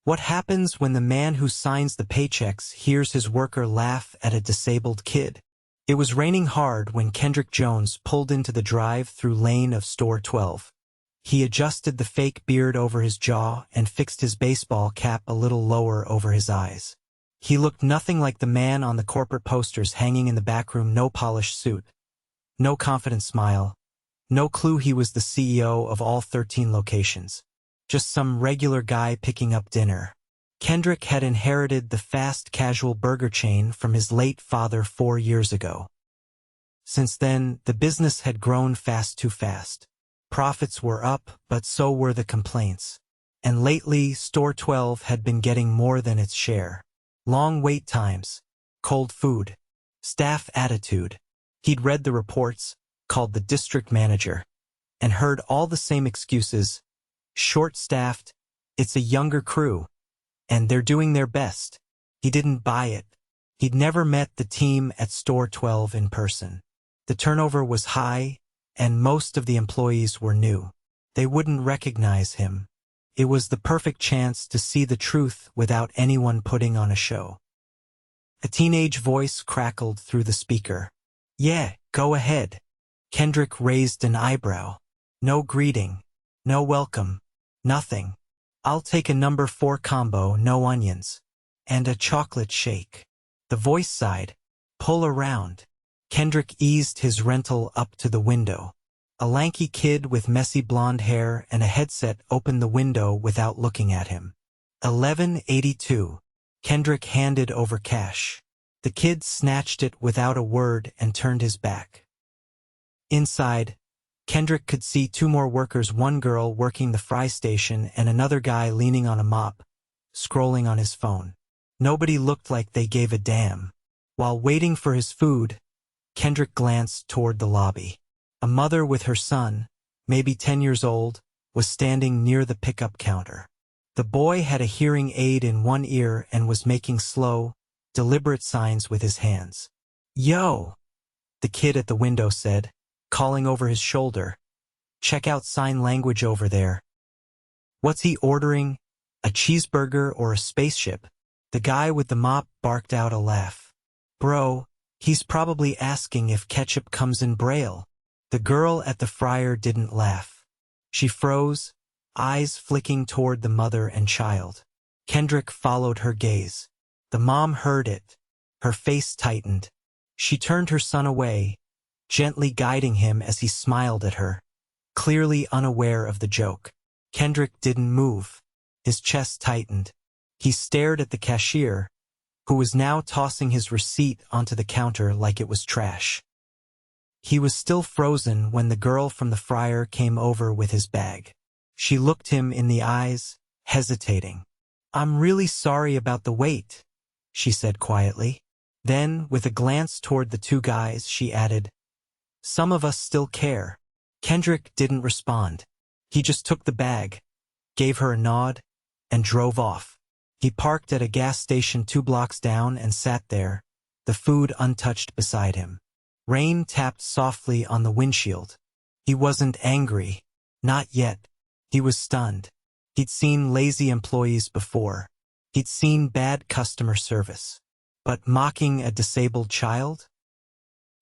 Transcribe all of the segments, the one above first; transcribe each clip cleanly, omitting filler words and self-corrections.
What happens when the man who signs the paychecks hears his worker laugh at a disabled kid? It was raining hard when Kendrick Jones pulled into the drive-through lane of Store 12. He adjusted the fake beard over his jaw and fixed his baseball cap a little lower over his eyes. He looked nothing like the man on the corporate posters hanging in the backroom. No polished suit, no confident smile, no clue he was the CEO of all 13 locations. Just some regular guy picking up dinner. Kendrick had inherited the fast casual burger chain from his late father 4 years ago. Since then, the business had grown too fast. Profits were up, but so were the complaints. And lately, Store 12 had been getting more than its share. Long wait times, cold food, staff attitude. He'd read the reports, called the district manager, and heard all the same excuses. Short-staffed, it's a younger crew, and they're doing their best. He didn't buy it. He'd never met the team at Store 12 in person. The turnover was high, and most of the employees were new. They wouldn't recognize him. It was the perfect chance to see the truth without anyone putting on a show. A teenage voice crackled through the speaker. "Yeah, go ahead." Kendrick raised an eyebrow. "No greeting, no welcome, nothing. I'll take a number 4 combo, no onions, and a chocolate shake." The voice sighed. "Pull around." Kendrick eased his rental up to the window. A lanky kid with messy blonde hair and a headset opened the window without looking at him. $11.82. Kendrick handed over cash. The kid snatched it without a word and turned his back. Inside, Kendrick could see 2 more workers, one girl working the fry station and another guy leaning on a mop, scrolling on his phone. Nobody looked like they gave a damn. While waiting for his food, Kendrick glanced toward the lobby. A mother with her son, maybe 10 years old, was standing near the pickup counter. The boy had a hearing aid in one ear and was making slow, deliberate signs with his hands. "Yo," the kid at the window said, calling over his shoulder. "Check out sign language over there." "What's he ordering? A cheeseburger or a spaceship?" The guy with the mop barked out a laugh. "Bro, he's probably asking if ketchup comes in Braille." The girl at the fryer didn't laugh. She froze, eyes flicking toward the mother and child. Kendrick followed her gaze. The mom heard it. Her face tightened. She turned her son away, gently guiding him as he smiled at her, clearly unaware of the joke. Kendrick didn't move. His chest tightened. He stared at the cashier, who was now tossing his receipt onto the counter like it was trash. He was still frozen when the girl from the fryer came over with his bag. She looked him in the eyes, hesitating. "I'm really sorry about the wait," she said quietly. Then, with a glance toward the 2 guys, she added, "Some of us still care." Kendrick didn't respond. He just took the bag, gave her a nod, and drove off. He parked at a gas station 2 blocks down and sat there, the food untouched beside him. Rain tapped softly on the windshield. He wasn't angry. Not yet. He was stunned. He'd seen lazy employees before. He'd seen bad customer service. But mocking a disabled child?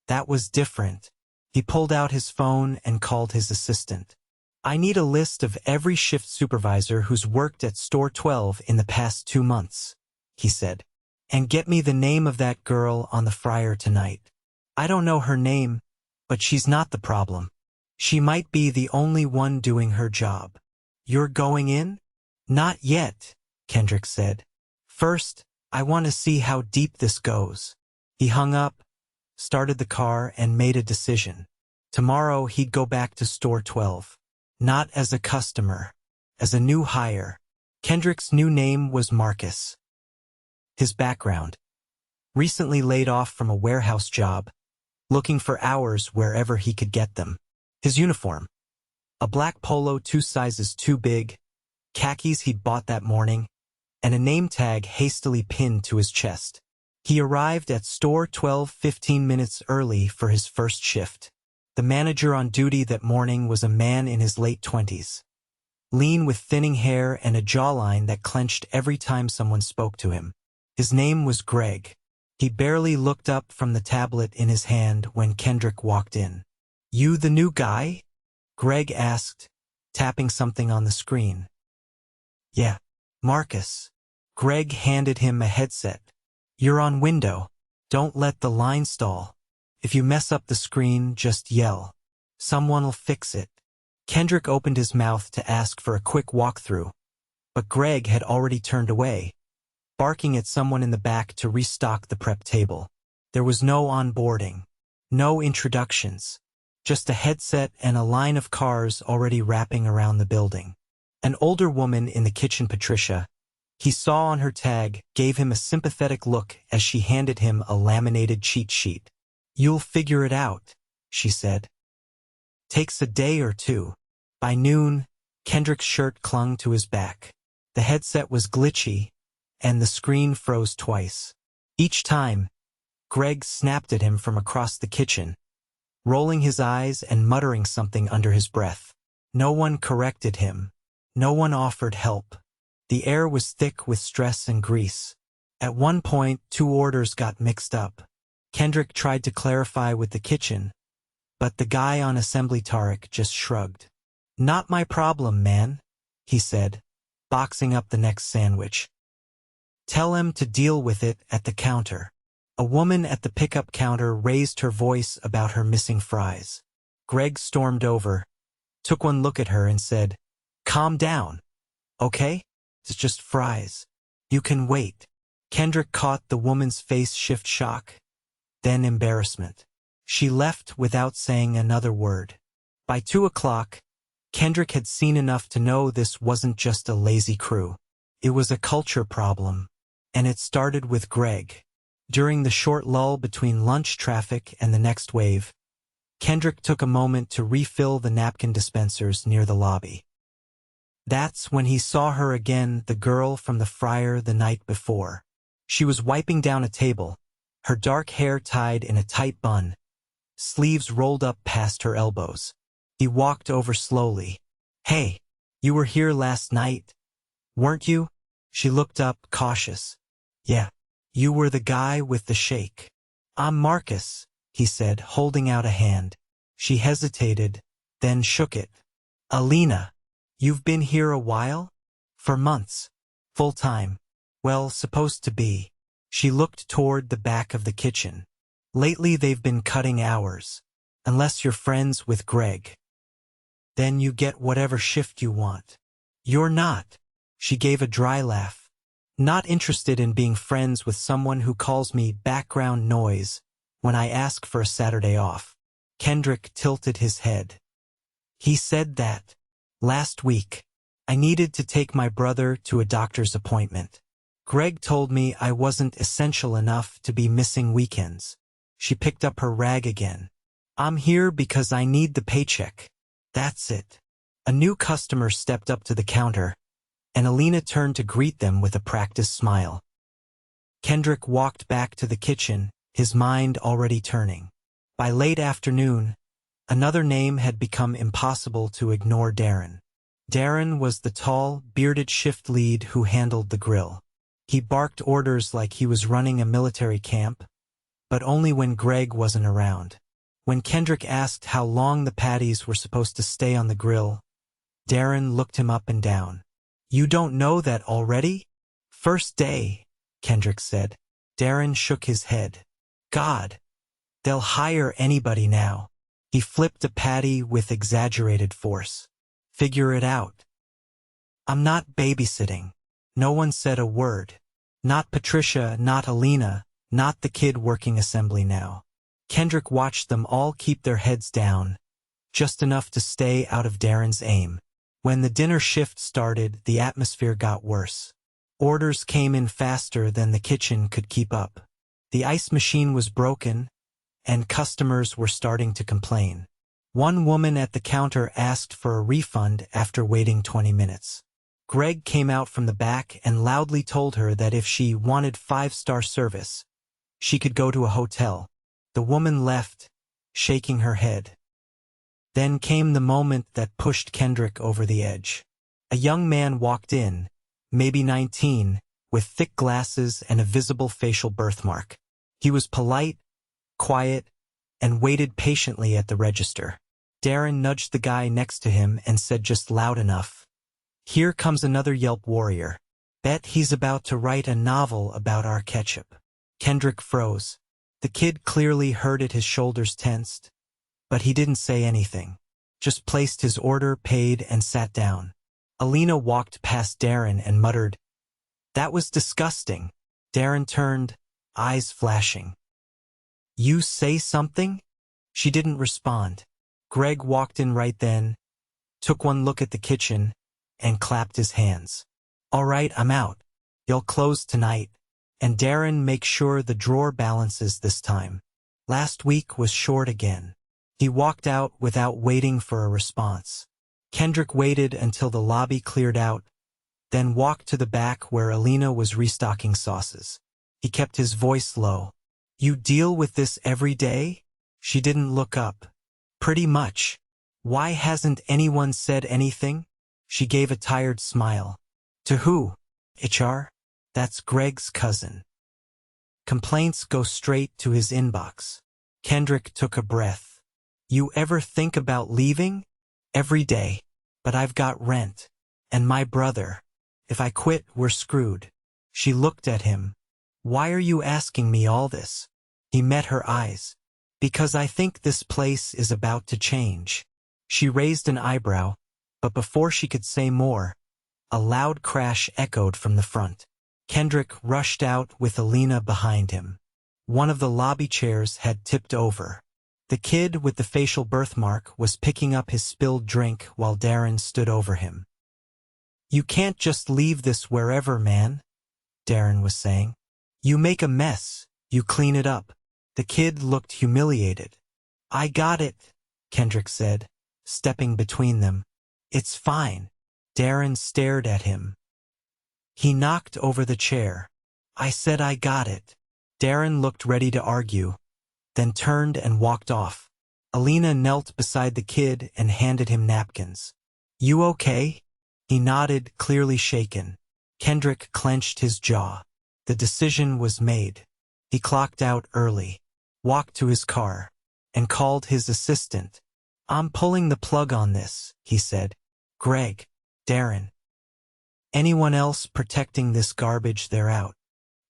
That was different. He pulled out his phone and called his assistant. "I need a list of every shift supervisor who's worked at Store 12 in the past 2 months, he said. "And get me the name of that girl on the fryer tonight. I don't know her name, but she's not the problem. She might be the only one doing her job." "You're going in?" "Not yet," Kendrick said. "First, I want to see how deep this goes." He hung up, started the car, and made a decision. Tomorrow he'd go back to Store 12. Not as a customer, as a new hire. Kendrick's new name was Marcus. His background: recently laid off from a warehouse job, looking for hours wherever he could get them. His uniform: a black polo 2 sizes too big, khakis he'd bought that morning, and a name tag hastily pinned to his chest. He arrived at Store 12 15 minutes early for his first shift. The manager on duty that morning was a man in his late 20s. lean with thinning hair and a jawline that clenched every time someone spoke to him. His name was Greg. He barely looked up from the tablet in his hand when Kendrick walked in. "You the new guy?" Greg asked, tapping something on the screen. "Yeah, Marcus." Greg handed him a headset. "You're on window. Don't let the line stall. If you mess up the screen, just yell. Someone'll fix it." Kendrick opened his mouth to ask for a quick walkthrough, but Greg had already turned away, barking at someone in the back to restock the prep table. There was no onboarding, no introductions, just a headset and a line of cars already wrapping around the building. An older woman in the kitchen, Patricia, he saw on her tag, gave him a sympathetic look as she handed him a laminated cheat sheet. "You'll figure it out," she said. "Takes a day or two." By noon, Kendrick's shirt clung to his back. The headset was glitchy, and the screen froze twice. Each time, Greg snapped at him from across the kitchen, rolling his eyes and muttering something under his breath. No one corrected him. No one offered help. The air was thick with stress and grease. At one point, 2 orders got mixed up. Kendrick tried to clarify with the kitchen, but the guy on assembly Tarek just shrugged. "Not my problem, man," he said, boxing up the next sandwich. "Tell him to deal with it at the counter." A woman at the pickup counter raised her voice about her missing fries. Greg stormed over, took one look at her and said, "Calm down, okay? It's just fries. You can wait." Kendrick caught the woman's face shift shock, then embarrassment. She left without saying another word. By 2 o'clock, Kendrick had seen enough to know this wasn't just a lazy crew. It was a culture problem, and it started with Greg. During the short lull between lunch traffic and the next wave, Kendrick took a moment to refill the napkin dispensers near the lobby. That's when he saw her again, the girl from the fryer the night before. She was wiping down a table, her dark hair tied in a tight bun, sleeves rolled up past her elbows. He walked over slowly. "Hey, you were here last night, weren't you?" She looked up, cautious. "Yeah, you were the guy with the shake." "I'm Marcus," he said, holding out a hand. She hesitated, then shook it. "Alina, you've been here a while?" "For months. Full time." "Well, supposed to be." She looked toward the back of the kitchen. "Lately they've been cutting hours. Unless you're friends with Greg. Then you get whatever shift you want." "You're not." She gave a dry laugh. "Not interested in being friends with someone who calls me background noise when I ask for a Saturday off." Kendrick tilted his head. "He said that last week. I needed to take my brother to a doctor's appointment. Greg told me I wasn't essential enough to be missing weekends." She picked up her rag again. "I'm here because I need the paycheck. That's it." A new customer stepped up to the counter, and Alina turned to greet them with a practiced smile. Kendrick walked back to the kitchen, his mind already turning. By late afternoon, another name had become impossible to ignore: Darren. Darren was the tall, bearded shift lead who handled the grill. He barked orders like he was running a military camp, but only when Greg wasn't around. When Kendrick asked how long the patties were supposed to stay on the grill, Darren looked him up and down. "You don't know that already?" "First day," Kendrick said. Darren shook his head. "God, they'll hire anybody now." He flipped a patty with exaggerated force. "Figure it out." "I'm not babysitting." No one said a word. Not Patricia, not Alina, not the kid working assembly now. Kendrick watched them all keep their heads down, just enough to stay out of Darren's aim. When the dinner shift started, the atmosphere got worse. Orders came in faster than the kitchen could keep up. The ice machine was broken, and customers were starting to complain. One woman at the counter asked for a refund after waiting 20 minutes. Greg came out from the back and loudly told her that if she wanted 5-star service, she could go to a hotel. The woman left, shaking her head. Then came the moment that pushed Kendrick over the edge. A young man walked in, maybe 19, with thick glasses and a visible facial birthmark. He was polite, quiet, and waited patiently at the register. Darren nudged the guy next to him and said just loud enough, "Here comes another Yelp warrior. Bet he's about to write a novel about our ketchup." Kendrick froze. The kid clearly heard it, his shoulders tensed, but he didn't say anything. Just placed his order, paid, and sat down. Alina walked past Darren and muttered, "That was disgusting." Darren turned, eyes flashing. "You say something?" She didn't respond. Greg walked in right then, took one look at the kitchen, and clapped his hands. "All right, I'm out. You'll close tonight. And Darren, make sure the drawer balances this time. Last week was short again." He walked out without waiting for a response. Kendrick waited until the lobby cleared out, then walked to the back where Alina was restocking sauces. He kept his voice low. "You deal with this every day?" She didn't look up. "Pretty much. Why hasn't anyone said anything?" She gave a tired smile. "To who? HR? That's Greg's cousin. Complaints go straight to his inbox." Kendrick took a breath. "You ever think about leaving?" "Every day. But I've got rent. And my brother. If I quit, we're screwed." She looked at him. "Why are you asking me all this?" He met her eyes. "Because I think this place is about to change." She raised an eyebrow, but before she could say more, a loud crash echoed from the front. Kendrick rushed out with Alina behind him. One of the lobby chairs had tipped over. The kid with the facial birthmark was picking up his spilled drink while Darren stood over him. "You can't just leave this wherever, man," Darren was saying. "You make a mess, you clean it up." The kid looked humiliated. "I got it," Kendrick said, stepping between them. "It's fine." Darren stared at him. He knocked over the chair. "I said I got it." Darren looked ready to argue, then turned and walked off. Alina knelt beside the kid and handed him napkins. "You okay?" He nodded, clearly shaken. Kendrick clenched his jaw. The decision was made. He clocked out early, walked to his car, and called his assistant. "I'm pulling the plug on this," he said. "Greg, Darren. Anyone else protecting this garbage, they're out."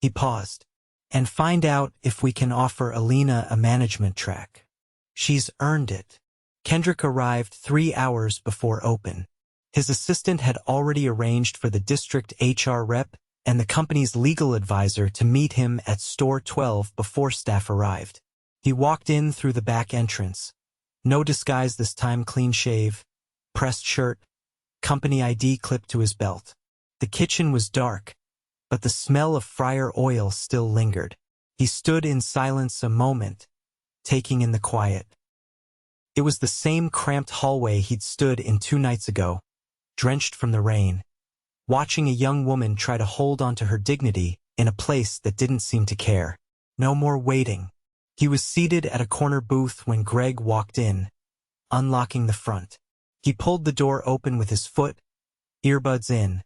He paused. "And find out if we can offer Alina a management track. She's earned it." Kendrick arrived 3 hours before open. His assistant had already arranged for the district HR rep and the company's legal advisor to meet him at store 12 before staff arrived. He walked in through the back entrance. No disguise this time, clean shave, pressed shirt, company ID clipped to his belt. The kitchen was dark, but the smell of fryer oil still lingered. He stood in silence a moment, taking in the quiet. It was the same cramped hallway he'd stood in 2 nights ago, drenched from the rain, watching a young woman try to hold onto her dignity in a place that didn't seem to care. No more waiting. He was seated at a corner booth when Greg walked in, unlocking the front. He pulled the door open with his foot, earbuds in,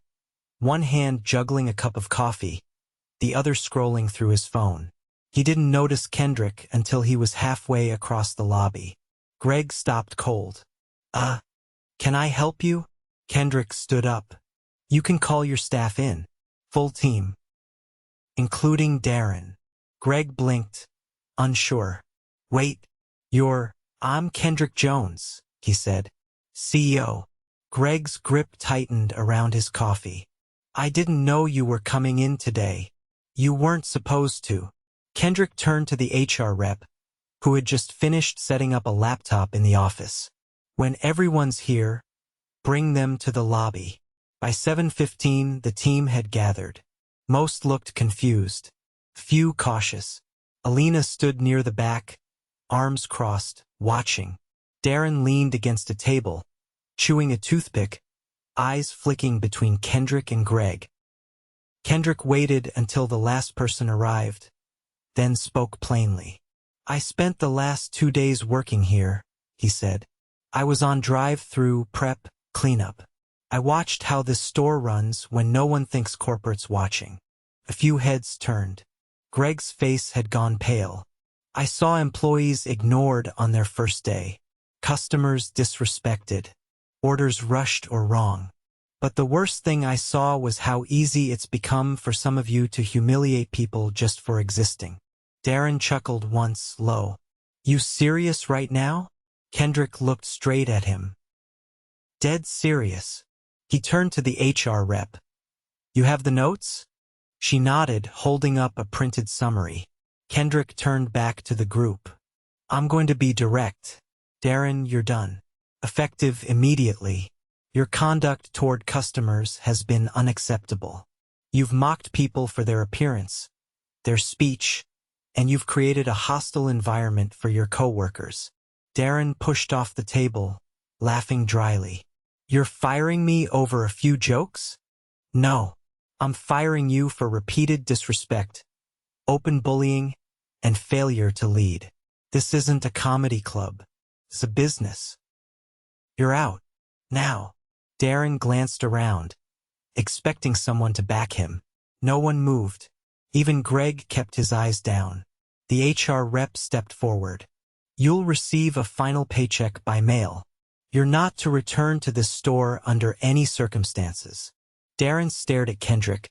one hand juggling a cup of coffee, the other scrolling through his phone. He didn't notice Kendrick until he was halfway across the lobby. Greg stopped cold. Can I help you?" Kendrick stood up. "You can call your staff in. Full team. Including Darren." Greg blinked, unsure. "Wait, I'm Kendrick Jones," he said. "CEO." Greg's grip tightened around his coffee. "I didn't know you were coming in today. You weren't supposed to." Kendrick turned to the HR rep, who had just finished setting up a laptop in the office. "When everyone's here, bring them to the lobby." By 7:15, the team had gathered. Most looked confused, few cautious. Alina stood near the back, arms crossed, watching. Darren leaned against a table, chewing a toothpick, eyes flicking between Kendrick and Greg. Kendrick waited until the last person arrived, then spoke plainly. "I spent the last 2 days working here," he said. "I was on drive-through, prep, cleanup. I watched how this store runs when no one thinks corporate's watching. A few heads turned. Greg's face had gone pale. I saw employees ignored on their first day. Customers disrespected. Orders rushed or wrong. But the worst thing I saw was how easy it's become for some of you to humiliate people just for existing. Darren chuckled once, low. You serious right now? Kendrick looked straight at him. Dead serious. He turned to the HR rep. You have the notes? She nodded, holding up a printed summary. Kendrick turned back to the group. I'm going to be direct. Darren, you're done. Effective immediately. Your conduct toward customers has been unacceptable. You've mocked people for their appearance, their speech, and you've created a hostile environment for your coworkers. Darren pushed off the table, laughing dryly. You're firing me over a few jokes? No. I'm firing you for repeated disrespect, open bullying, and failure to lead. This isn't a comedy club. It's a business. You're out. Now. Darren glanced around, expecting someone to back him. No one moved. Even Greg kept his eyes down. The HR rep stepped forward. You'll receive a final paycheck by mail. You're not to return to this store under any circumstances. Darren stared at Kendrick,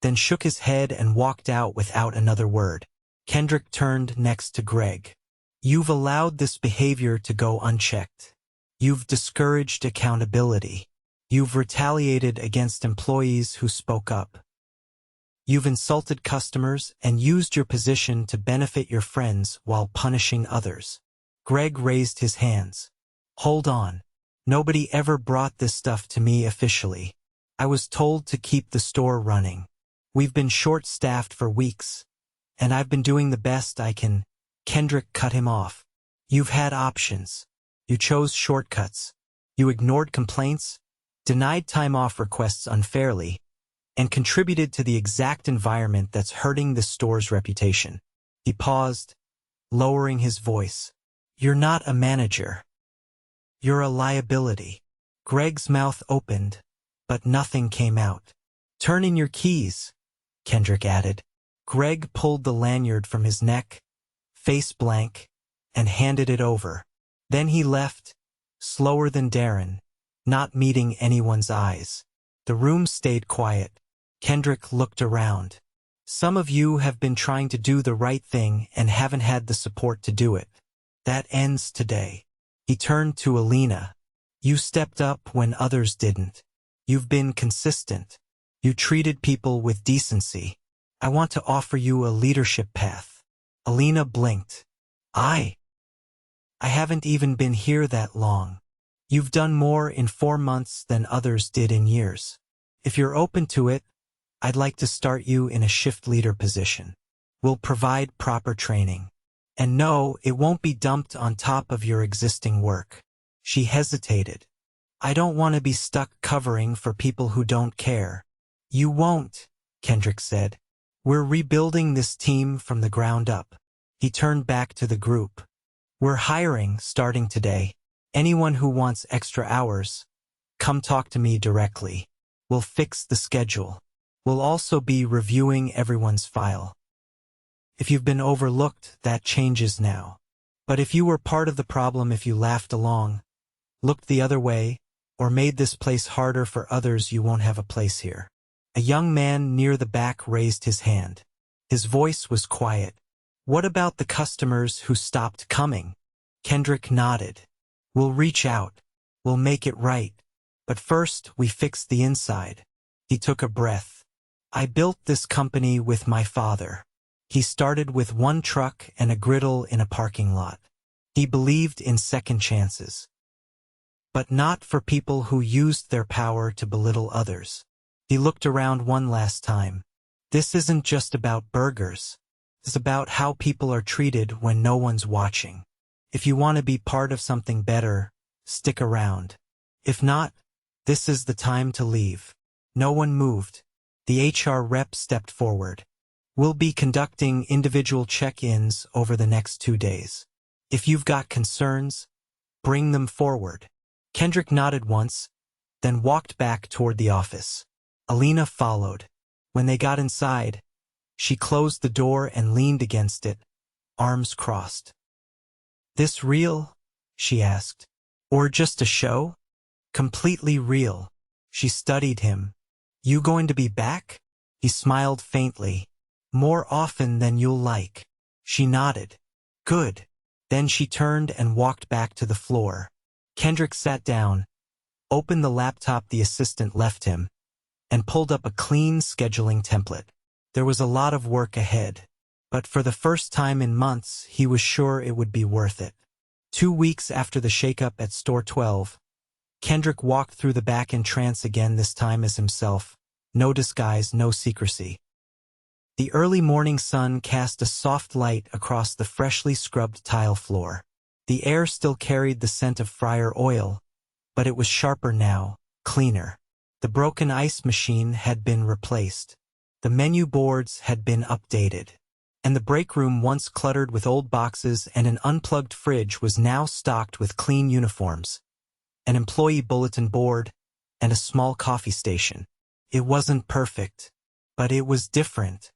then shook his head and walked out without another word. Kendrick turned next to Greg. You've allowed this behavior to go unchecked. You've discouraged accountability. You've retaliated against employees who spoke up. You've insulted customers and used your position to benefit your friends while punishing others. Greg raised his hands. Hold on. Nobody ever brought this stuff to me officially. I was told to keep the store running. We've been short-staffed for weeks, and I've been doing the best I can. Kendrick cut him off. You've had options. You chose shortcuts. You ignored complaints, denied time-off requests unfairly, and contributed to the exact environment that's hurting the store's reputation. He paused, lowering his voice. You're not a manager. You're a liability. Greg's mouth opened, but nothing came out. Turn in your keys, Kendrick added. Greg pulled the lanyard from his neck, face blank, and handed it over. Then he left, slower than Darren, not meeting anyone's eyes. The room stayed quiet. Kendrick looked around. Some of you have been trying to do the right thing and haven't had the support to do it. That ends today. He turned to Alina. You stepped up when others didn't. You've been consistent. You treated people with decency. I want to offer you a leadership path. Alina blinked. I haven't even been here that long. You've done more in 4 months than others did in years. If you're open to it, I'd like to start you in a shift leader position. We'll provide proper training. And no, it won't be dumped on top of your existing work. She hesitated. I don't want to be stuck covering for people who don't care. You won't, Kendrick said. We're rebuilding this team from the ground up. He turned back to the group. We're hiring starting today. Anyone who wants extra hours, come talk to me directly. We'll fix the schedule. We'll also be reviewing everyone's file. If you've been overlooked, that changes now. But if you were part of the problem, if you laughed along, looked the other way, or made this place harder for others, you won't have a place here. A young man near the back raised his hand. His voice was quiet. What about the customers who stopped coming? Kendrick nodded. We'll reach out. We'll make it right. But first, we fix the inside. He took a breath. I built this company with my father. He started with 1 truck and a griddle in a parking lot. He believed in second chances. But not for people who used their power to belittle others. He looked around one last time. This isn't just about burgers. It's about how people are treated when no one's watching. If you want to be part of something better, stick around. If not, this is the time to leave. No one moved. The HR rep stepped forward. We'll be conducting individual check-ins over the next 2 days. If you've got concerns, bring them forward. Kendrick nodded once, then walked back toward the office. Alina followed. When they got inside, she closed the door and leaned against it, arms crossed. "This real?" she asked. "Or just a show?" "Completely real." She studied him. "You going to be back?" He smiled faintly. "More often than you'll like." She nodded. "Good." Then she turned and walked back to the floor. Kendrick sat down, opened the laptop the assistant left him, and pulled up a clean scheduling template. There was a lot of work ahead, but for the first time in months, he was sure it would be worth it. 2 weeks after the shakeup at Store 12, Kendrick walked through the back entrance again, this time as himself. No disguise, no secrecy. The early morning sun cast a soft light across the freshly scrubbed tile floor. The air still carried the scent of fryer oil, but it was sharper now, cleaner. The broken ice machine had been replaced. The menu boards had been updated. And the break room, once cluttered with old boxes and an unplugged fridge, was now stocked with clean uniforms, an employee bulletin board, and a small coffee station. It wasn't perfect, but it was different.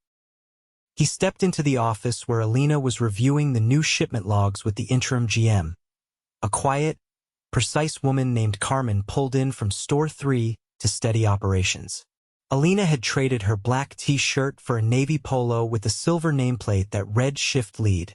He stepped into the office where Alina was reviewing the new shipment logs with the interim GM. A quiet, precise woman named Carmen pulled in from Store 3 to steady operations. Alina had traded her black t-shirt for a navy polo with a silver nameplate that read Shift Lead.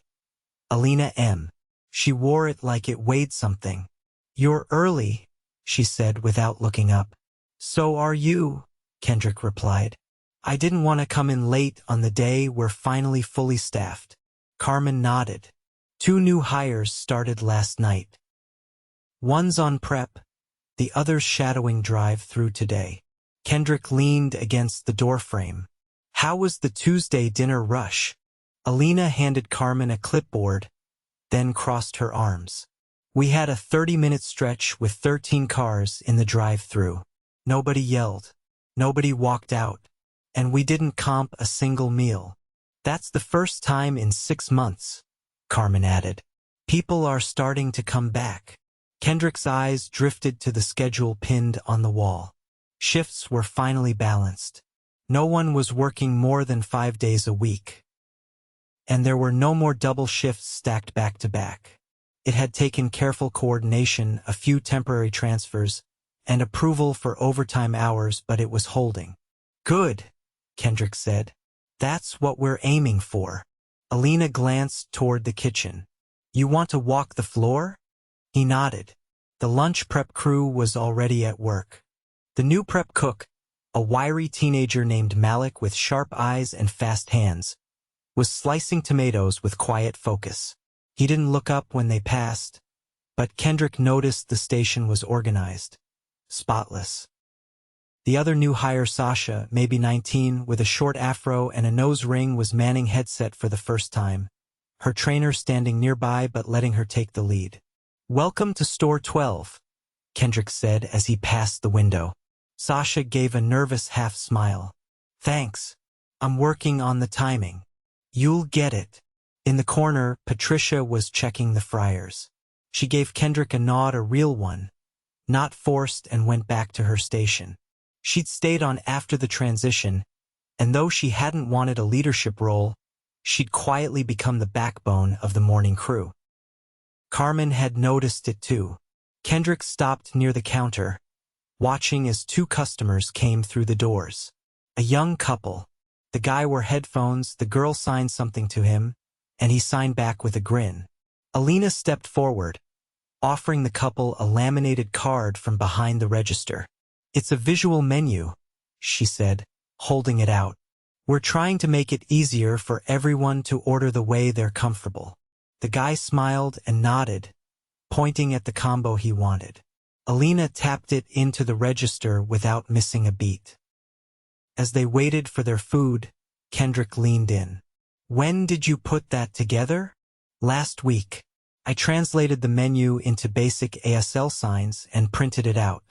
Alina M. She wore it like it weighed something. "You're early," she said without looking up. "So are you," Kendrick replied. "I didn't want to come in late on the day we're finally fully staffed." Carmen nodded. 2 new hires started last night. One's on prep, the other's shadowing drive-through today. Kendrick leaned against the doorframe. "How was the Tuesday dinner rush?" Alina handed Carmen a clipboard, then crossed her arms. "We had a 30-minute stretch with 13 cars in the drive-through. Nobody yelled. Nobody walked out. And we didn't comp a single meal. That's the first time in 6 months," Carmen added. "People are starting to come back." Kendrick's eyes drifted to the schedule pinned on the wall. Shifts were finally balanced. No one was working more than 5 days a week. And there were no more double shifts stacked back to back. It had taken careful coordination, a few temporary transfers, and approval for overtime hours, but it was holding. "Good," Kendrick said. "That's what we're aiming for." Alina glanced toward the kitchen. "You want to walk the floor?" He nodded. The lunch prep crew was already at work. The new prep cook, a wiry teenager named Malik with sharp eyes and fast hands, was slicing tomatoes with quiet focus. He didn't look up when they passed, but Kendrick noticed the station was organized, spotless. The other new hire, Sasha, maybe 19, with a short afro and a nose ring, was manning headset for the first time, her trainer standing nearby but letting her take the lead. "Welcome to Store 12, Kendrick said as he passed the window. Sasha gave a nervous half smile. "Thanks. I'm working on the timing. You'll get it." In the corner, Patricia was checking the fryers. She gave Kendrick a nod, a real one, not forced, and went back to her station. She'd stayed on after the transition, and though she hadn't wanted a leadership role, she'd quietly become the backbone of the morning crew. Carmen had noticed it too. Kendrick stopped near the counter, watching as 2 customers came through the doors. A young couple. The guy wore headphones, the girl signed something to him, and he signed back with a grin. Alina stepped forward, offering the couple a laminated card from behind the register. "It's a visual menu," she said, holding it out. "We're trying to make it easier for everyone to order the way they're comfortable." The guy smiled and nodded, pointing at the combo he wanted. Alina tapped it into the register without missing a beat. As they waited for their food, Kendrick leaned in. "When did you put that together?" "Last week. I translated the menu into basic ASL signs and printed it out.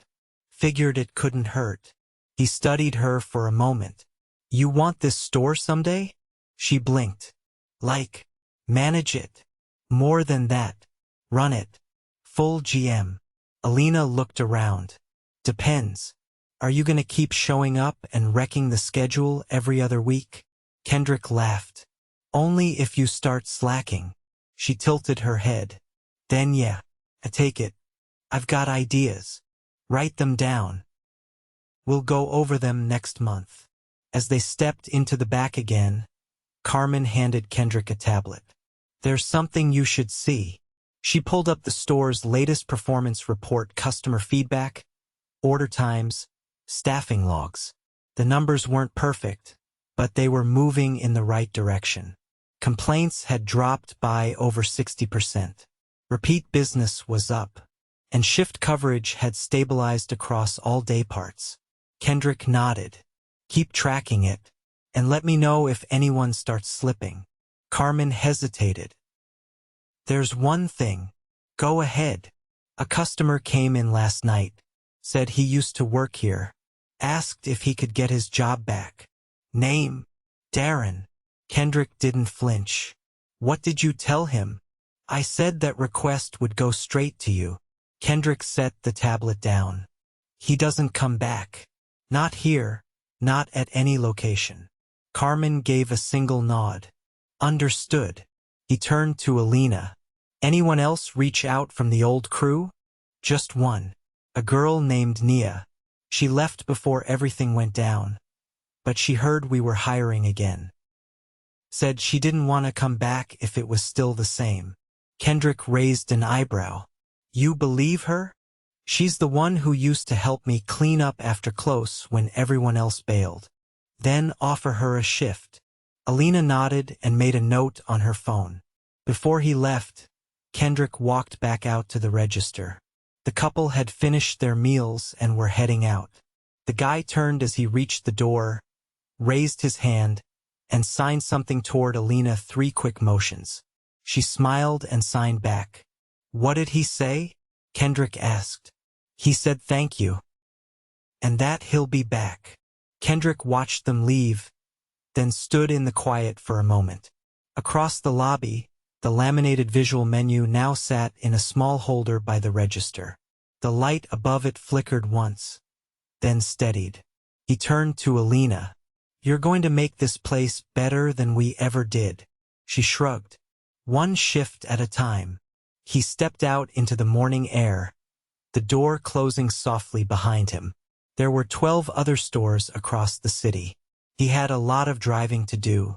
Figured it couldn't hurt." He studied her for a moment. "You want this store someday?" She blinked. "Like, manage it?" "More than that. Run it. Full GM." Alina looked around. Depends. Are you gonna keep showing up and wrecking the schedule every other week? Kendrick laughed. Only if you start slacking. She tilted her head. Then yeah, I take it. I've got ideas. Write them down. We'll go over them next month. As they stepped into the back again, Carmen handed Kendrick a tablet. There's something you should see. She pulled up the store's latest performance report, customer feedback, order times, staffing logs. The numbers weren't perfect, but they were moving in the right direction. Complaints had dropped by over 60%. Repeat business was up, and shift coverage had stabilized across all day parts. Kendrick nodded. Keep tracking it, and let me know if anyone starts slipping. Carmen hesitated. There's one thing. Go ahead. A customer came in last night, said he used to work here, asked if he could get his job back. Name? Darren. Kendrick didn't flinch. What did you tell him? I said that request would go straight to you. Kendrick set the tablet down. He doesn't come back. Not here, not at any location. Carmen gave a single nod. Understood. He turned to Alina. Anyone else reach out from the old crew? Just one. A girl named Nia. She left before everything went down, but she heard we were hiring again. Said she didn't want to come back if it was still the same. Kendrick raised an eyebrow. You believe her? She's the one who used to help me clean up after close when everyone else bailed. Then offer her a shift. Alina nodded and made a note on her phone. Before he left, Kendrick walked back out to the register. The couple had finished their meals and were heading out. The guy turned as he reached the door, raised his hand, and signed something toward Alina. 3 quick motions. She smiled and signed back. What did he say? Kendrick asked. He said thank you. And that he'll be back. Kendrick watched them leave, then stood in the quiet for a moment. Across the lobby, the laminated visual menu now sat in a small holder by the register. The light above it flickered once, then steadied. He turned to Alina. You're going to make this place better than we ever did. She shrugged. One shift at a time. He stepped out into the morning air, the door closing softly behind him. There were 12 other stores across the city. He had a lot of driving to do,